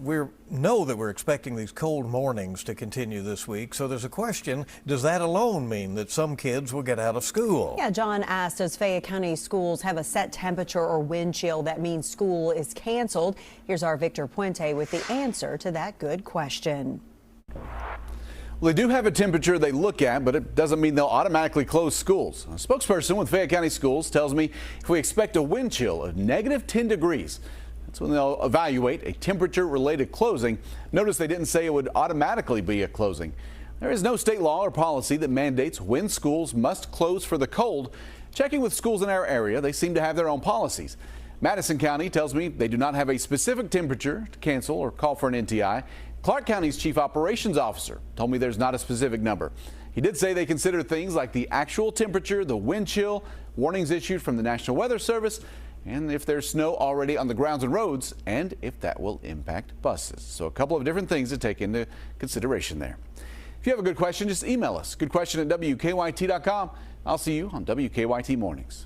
We know that we're expecting these cold mornings to continue this week, so there's a question, does that alone mean that some kids will get out of school? Yeah, John asked, does Fayette County schools have a set temperature or wind chill that means school is canceled? Here's our Victor Puente with the answer to that good question. Well, they do have a temperature they look at, but it doesn't mean they'll automatically close schools. A spokesperson with Fayette County Schools tells me if we expect a wind chill of -10 degrees, that's when they'll evaluate a temperature-related closing. Notice they didn't say it would automatically be a closing. There is no state law or policy that mandates when schools must close for the cold. Checking with schools in our area, they seem to have their own policies. Madison County tells me they do not have a specific temperature to cancel or call for an NTI. Clark County's chief operations officer told me there's not a specific number. He did say they consider things like the actual temperature, the wind chill, warnings issued from the National Weather Service, and if there's snow already on the grounds and roads, and if that will impact buses. So a couple of different things to take into consideration there. If you have a good question, just email us, goodquestion@wkyt.com. I'll see you on WKYT Mornings.